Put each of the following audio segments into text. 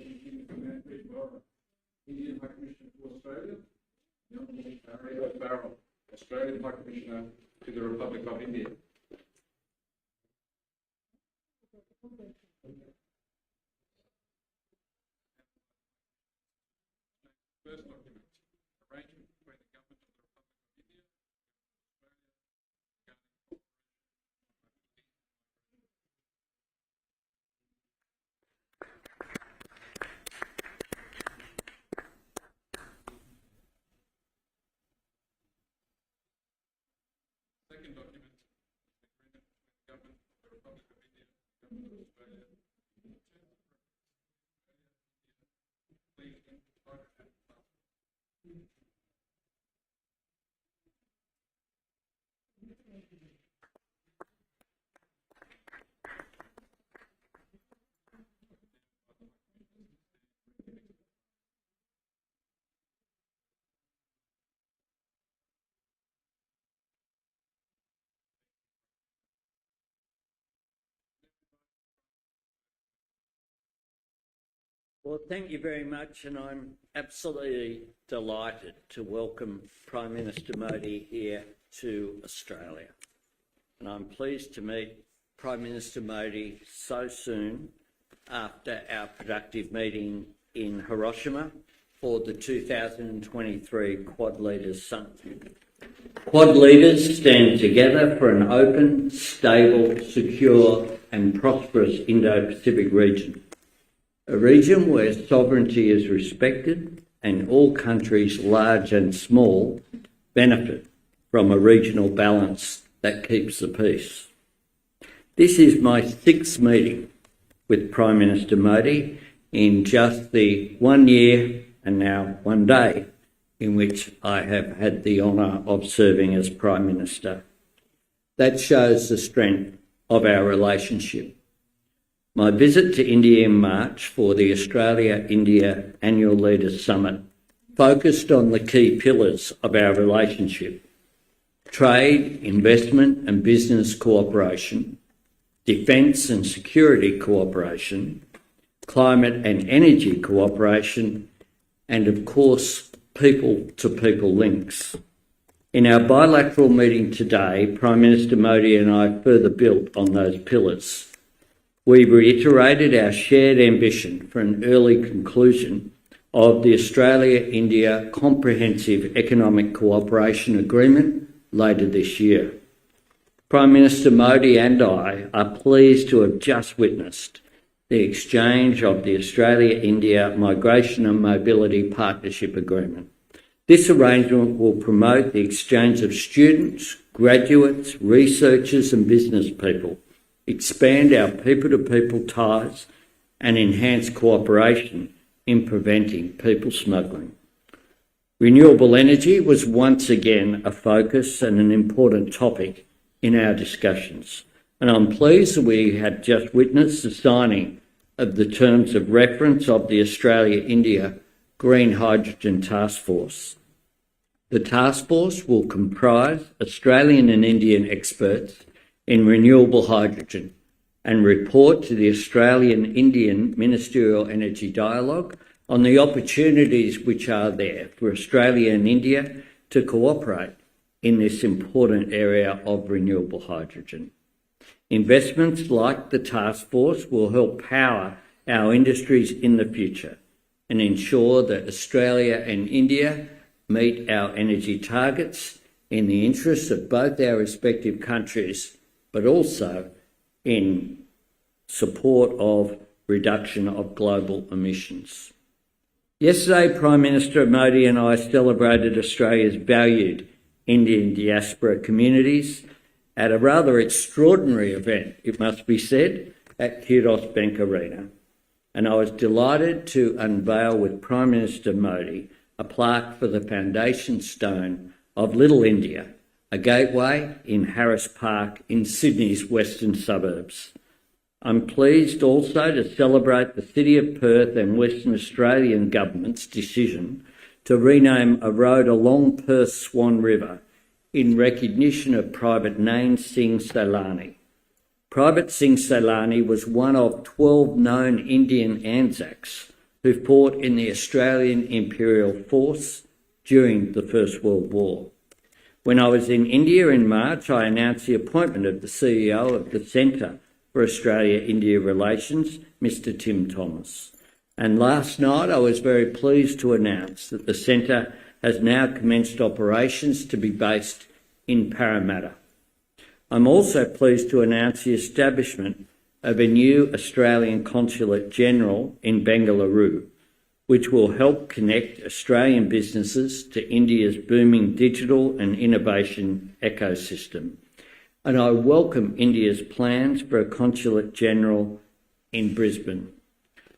Indian High Commissioner to Australia, Bilateral, Australian High Commissioner to the Republic of India. First document, arrangement between the government of the Republic of India and Australia regarding cooperation. Second document, agreement between the government of the Republic of India and the government of Australia in terms of clean hydrogen. Well, thank you very much, and I'm absolutely delighted to welcome Prime Minister Modi here to Australia. And I'm pleased to meet Prime Minister Modi so soon after our productive meeting in Hiroshima for the 2023 Quad Leaders Summit. Quad leaders stand together for an open, stable, secure and prosperous Indo-Pacific region. A region where sovereignty is respected and all countries, large and small, benefit from a regional balance that keeps the peace. This is my 6th meeting with Prime Minister Modi in just the 1 year and now 1 day in which I have had the honour of serving as Prime Minister. That shows the strength of our relationship. My visit to India in March for the Australia-India Annual Leaders Summit focused on the key pillars of our relationship: trade, investment and business cooperation, defence and security cooperation, climate and energy cooperation, and of course, people-to-people links. In our bilateral meeting today, Prime Minister Modi and I further built on those pillars. We reiterated our shared ambition for an early conclusion of the Australia-India Comprehensive Economic Cooperation Agreement later this year. Prime Minister Modi and I are pleased to have just witnessed the exchange of the Australia-India Migration and Mobility Partnership Agreement. This arrangement will promote the exchange of students, graduates, researchers and business people, expand our people-to-people ties and enhance cooperation in preventing people smuggling. Renewable energy was once again a focus and an important topic in our discussions, and I'm pleased that we had just witnessed the signing of the terms of reference of the Australia-India Green Hydrogen Task Force. The task force will comprise Australian and Indian experts in renewable hydrogen and report to the Australian-Indian Ministerial Energy Dialogue on the opportunities which are there for Australia and India to cooperate in this important area of renewable hydrogen. Investments like the task force will help power our industries in the future and ensure that Australia and India meet our energy targets in the interests of both our respective countries, but also in support of reduction of global emissions. Yesterday, Prime Minister Modi and I celebrated Australia's valued Indian diaspora communities at a rather extraordinary event, it must be said, at Kudos Bank Arena. And I was delighted to unveil with Prime Minister Modi a plaque for the foundation stone of Little India, a gateway in Harris Park in Sydney's western suburbs. I'm pleased also to celebrate the City of Perth and Western Australian government's decision to rename a road along Perth's Swan River in recognition of Private Nain Singh Sailani. Private Singh Sailani was one of 12 known Indian Anzacs who fought in the Australian Imperial Force during the First World War. When I was in India in March, I announced the appointment of the CEO of the Centre for Australia-India Relations, Mr. Tim Thomas. And last night, I was very pleased to announce that the Centre has now commenced operations to be based in Parramatta. I'm also pleased to announce the establishment of a new Australian Consulate General in Bengaluru, which will help connect Australian businesses to India's booming digital and innovation ecosystem. And I welcome India's plans for a Consulate General in Brisbane.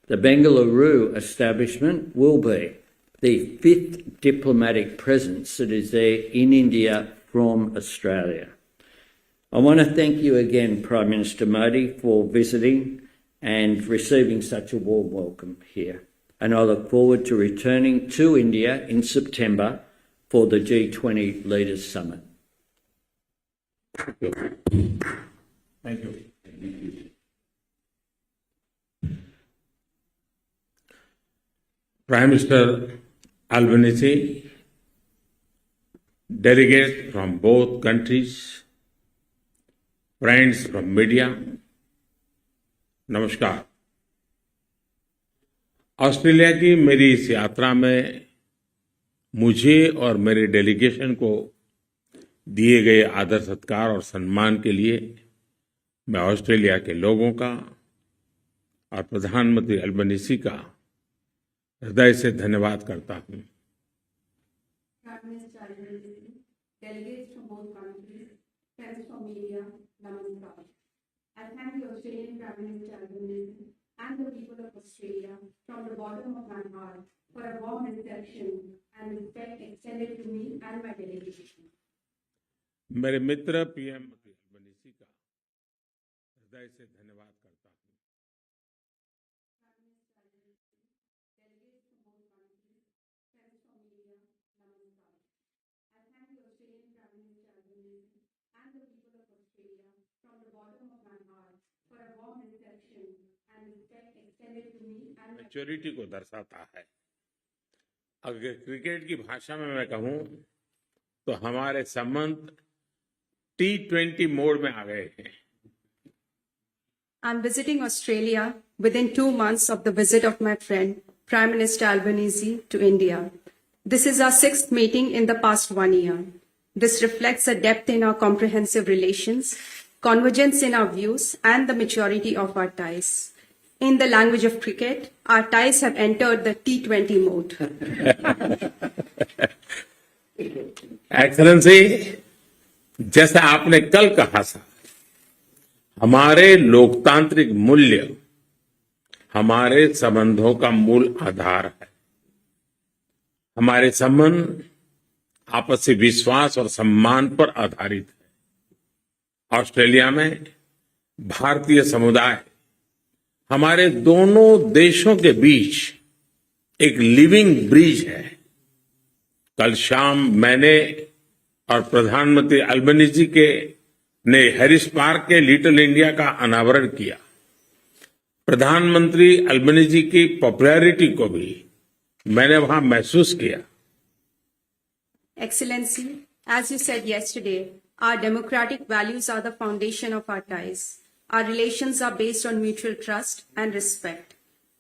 The Bengaluru establishment will be the 5th diplomatic presence that is there in India from Australia. I want to thank you again, Prime Minister Modi, for visiting and receiving such a warm welcome here. And I look forward to returning to India in September for the G20 Leaders Summit. Thank you. Prime Minister Albanese, delegates from both countries, friends from media, नमस्कार। Australia की मेरी इस यात्रा में मुझे और मेरे delegation को दिए गए आदर सत्कार और सम्मान के लिए मैं ऑस्ट्रेलिया के लोगों का और प्रधानमंत्री अल्बनीसी का हृदय से धन्यवाद करता हूं। Delegates from both countries, friends from media, namaskar. I thank the Australian Prime Minister Albanese and the people of Australia from the bottom of my heart for a warm reception and respect extended to me and my delegation. मेरे मित्र PM Albanese का हृदय से धन्यवाद करता हूं। Maturity को दर्शाता है। अगर क्रिकेट की भाषा में मैं कहूं तो हमारे संबंध T20 मोड में आ गए हैं। I'm visiting Australia within 2 months of the visit of my friend, Prime Minister Albanese, to India. This is our 6th meeting in the past 1 year. This reflects a depth in our comprehensive relations, convergence in our views, and the maturity of our ties. In the language of cricket, our ties have entered the T20 mode. Excellency, जैसा आपने कल कहा था, हमारे लोकतांत्रिक मूल्य हमारे संबंधों का मूल आधार है। हमारे संबंध आपसी विश्वास और सम्मान पर आधारित है। ऑस्ट्रेलिया में भारतीय समुदाय हमारे दोनों देशों के बीच एक लिविंग ब्रिज है। कल शाम मैंने और प्रधानमंत्री अल्बनीजी ने हैरिस पार्क के लिटिल इंडिया का अनावरण किया। प्रधानमंत्री अल्बनीजी की पॉपुलैरिटी को भी मैंने वहां महसूस किया। Excellency, as you said yesterday, our democratic values are the foundation of our ties. Our relations are based on mutual trust and respect.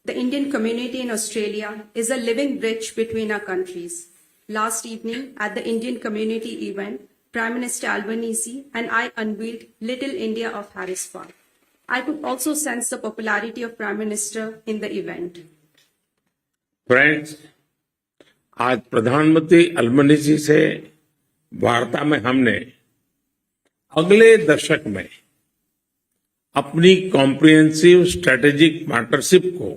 The Indian community in Australia is a living bridge between our countries. Last evening, at the Indian community event, Prime Minister Albanese and I unveiled Little India of Harris Park. I could also sense the popularity of Prime Minister in the event. Friends, आज प्रधानमंत्री Albanese से वार्ता में हमने अगले दशक में अपनी कॉम्प्रिहेंसिव स्ट्रेटेजिक पार्टनरशिप को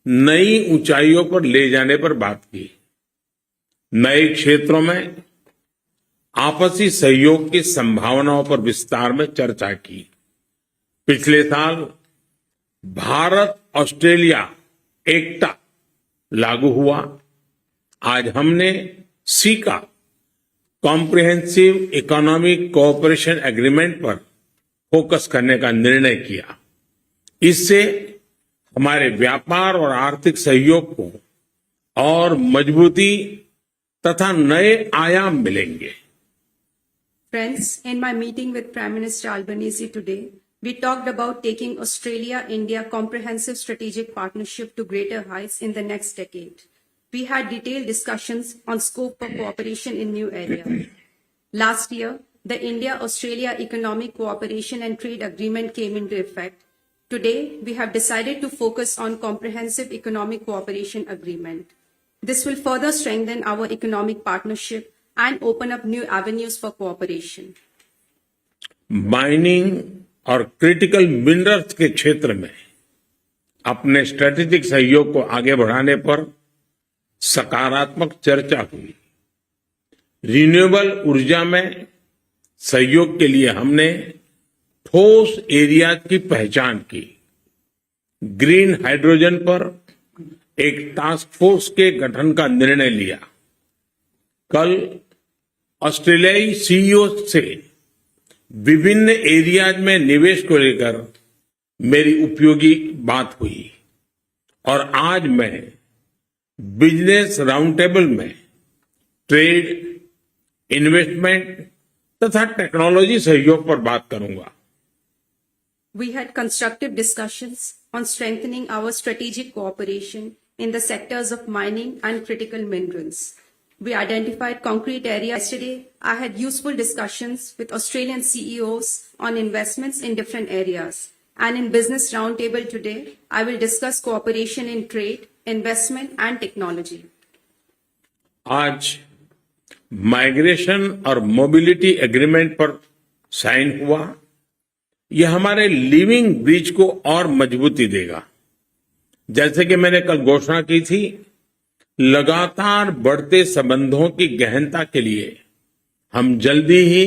नई ऊंचाइयों पर ले जाने पर बात की। नए क्षेत्रों में आपसी सहयोग की संभावनाओं पर विस्तार में चर्चा की। पिछले साल भारत ऑस्ट्रेलिया एकता लागू हुआ। आज हमने caeca comprehensive economic cooperation agreement पर फोकस करने का निर्णय किया। इससे हमारे व्यापार और आर्थिक सहयोग को और मजबूती तथा नए आयाम मिलेंगे। Friends, in my meeting with Prime Minister Albanese today, we talked about taking Australia-India comprehensive strategic partnership to greater heights in the next decade. We had detailed discussions on scope for cooperation in new areas. Last year, the India-Australia Economic Cooperation and Trade Agreement came into effect. Today, we have decided to focus on comprehensive economic cooperation agreement. This will further strengthen our economic partnership and open up new avenues for cooperation. Mining और critical minerals के क्षेत्र में अपने strategic सहयोग को आगे बढ़ाने पर सकारात्मक चर्चा हुई। रिन्यूएबल ऊर्जा में सहयोग के लिए हमने ठोस एरिया की पहचान की। ग्रीन हाइड्रोजन पर एक टास्क फोर्स के गठन का निर्णय लिया। कल ऑस्ट्रेलियाई सीईओ से विभिन्न एरियाज में निवेश को लेकर मेरी उपयोगी बात हुई और आज मैं बिजनेस राउंड टेबल में ट्रेड, इन्वेस्टमेंट तथा टेक्नोलॉजी सहयोग पर बात करूंगा। We had constructive discussions on strengthening our strategic cooperation in the sectors of mining and critical minerals. We identified concrete areas. Yesterday, I had useful discussions with Australian CEOs on investments in different areas. And in Business Roundtable today, I will discuss cooperation in trade, investment and technology. आज migration और mobility agreement पर sign हुआ। यह हमारे living bridge को और मजबूती देगा। जैसे कि मैंने कल घोषणा की थी, लगातार बढ़ते संबंधों की गहनता के लिए हम जल्दी ही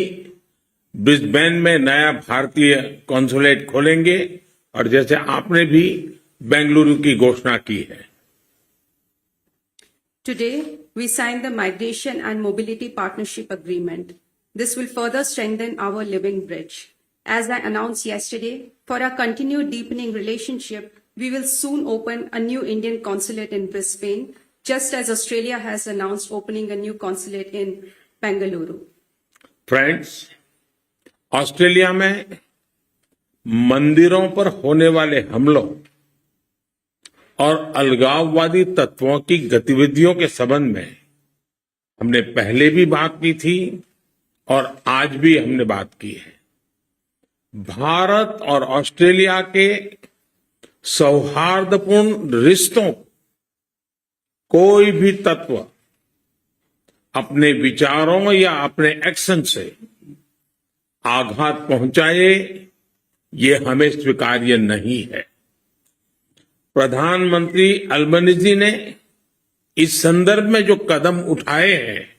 ब्रिस्बेन में नया भारतीय कॉन्सुलेट खोलेंगे और जैसे आपने भी बेंगलुरु की घोषणा की है। Today, we signed the Migration and Mobility Partnership Agreement. This will further strengthen our living bridge. As I announced yesterday, for our continued deepening relationship, we will soon open a new Indian consulate in Brisbane, just as Australia has announced opening a new consulate in Bengaluru. Friends, Australia में मंदिरों पर होने वाले हमलों और अलगाववादी तत्वों की गतिविधियों के संबंध में हमने पहले भी बात की थी और आज भी हमने बात की है। भारत और ऑस्ट्रेलिया के सौहार्दपूर्ण रिश्तों को कोई भी तत्व अपने विचारों या अपने एक्शन से आघात पहुंचाए, ये हमें स्वीकार्य नहीं है। प्रधानमंत्री अल्बनीजी ने इस संदर्भ में जो कदम उठाए हैं,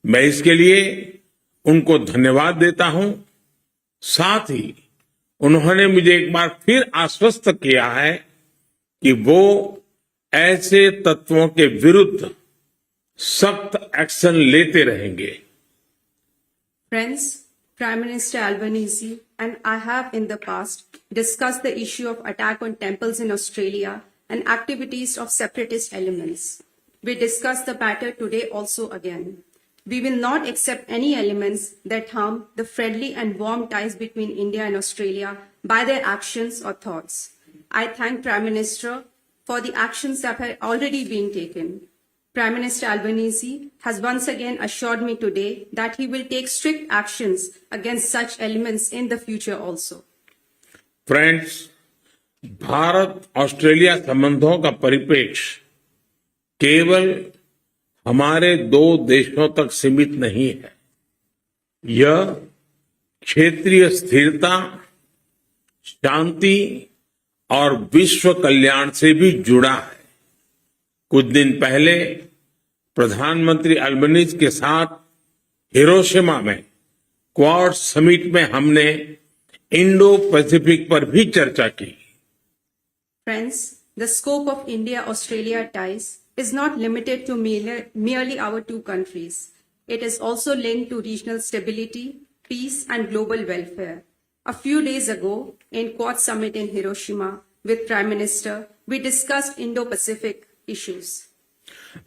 मैं इसके लिए उनको धन्यवाद देता हूं। साथ ही उन्होंने मुझे एक बार फिर आश्वस्त किया है कि वो ऐसे तत्वों के विरुद्ध सख्त एक्शन लेते रहेंगे। Friends, Prime Minister Albanese and I have in the past discussed the issue of attack on temples in Australia and activities of separatist elements. We discussed the matter today also again. We will not accept any elements that harm the friendly and warm ties between India and Australia by their actions or thoughts. I thank Prime Minister for the actions that have already been taken. Prime Minister Albanese has once again assured me today that he will take strict actions against such elements in the future also. Friends, Bharat Australia संबंधों का परिप्रेक्ष्य केवल हमारे दो देशों तक सीमित नहीं है। यह क्षेत्रीय स्थिरता, शांति और विश्व कल्याण से भी जुड़ा है। कुछ दिन पहले प्रधानमंत्री अल्बनीज के साथ हिरोशिमा में क्वाड समिट में हमने इंडो पैसिफिक पर भी चर्चा की। Friends, the scope of India-Australia ties is not limited to merely our two countries. It is also linked to regional stability, peace and global welfare. A few days ago, in Quad Summit in Hiroshima, with Prime Minister, we discussed Indo-Pacific issues.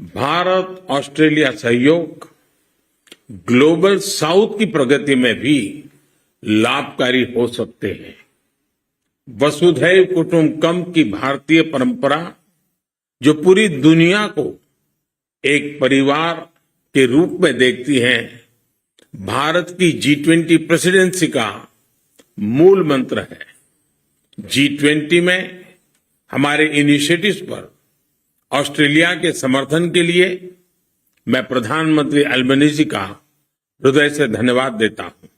Bharat Australia सहयोग global south की प्रगति में भी लाभकारी हो सकते हैं। वसुधैव कुटुंबकम की भारतीय परंपरा जो पूरी दुनिया को एक परिवार के रूप में देखती है, भारत की G20 प्रेसिडेंसी का मूल मंत्र है। G20 में हमारे इनिशिएटिव्स पर ऑस्ट्रेलिया के समर्थन के लिए मैं प्रधानमंत्री अल्बनीजी का हृदय से धन्यवाद देता हूं।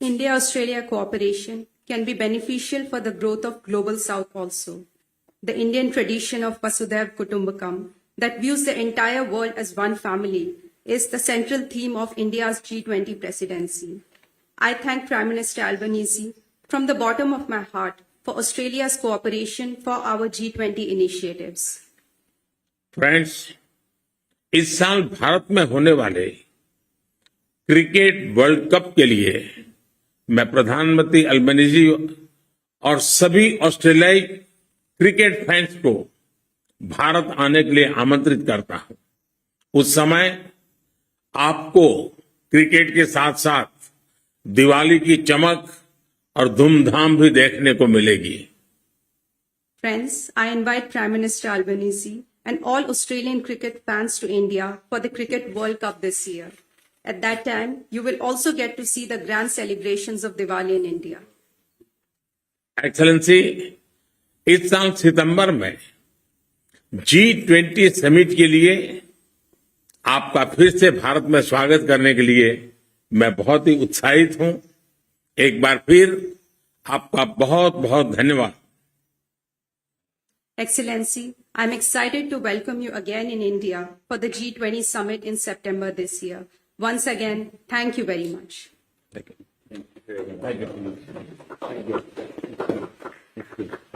India-Australia cooperation can be beneficial for the growth of Global South also. The Indian tradition of Vasudhaiv Kutumbakam that views the entire world as one family is the central theme of India's G20 presidency. I thank Prime Minister Albanese from the bottom of my heart for Australia's cooperation for our G20 initiatives. Friends, इस साल भारत में होने वाले cricket world cup के लिए मैं प्रधानमंत्री Albanese और सभी ऑस्ट्रेलियाई क्रिकेट फैंस को भारत आने के लिए आमंत्रित करता हूं। उस समय आपको क्रिकेट के साथ साथ दिवाली की चमक और धूमधाम भी देखने को मिलेगी। Friends, I invite Prime Minister Albanese and all Australian cricket fans to India for the Cricket World Cup this year. At that time, you will also get to see the grand celebrations of Diwali in India. Excellency, इस साल सितंबर में G20 summit के लिए आपका फिर से भारत में स्वागत करने के लिए मैं बहुत ही उत्साहित हूं। एक बार फिर आपका बहुत बहुत धन्यवाद। Excellency, I'm excited to welcome you again in India for the G20 summit in September this year. Once again, thank you very much. Thank you. Thank you. Thank you.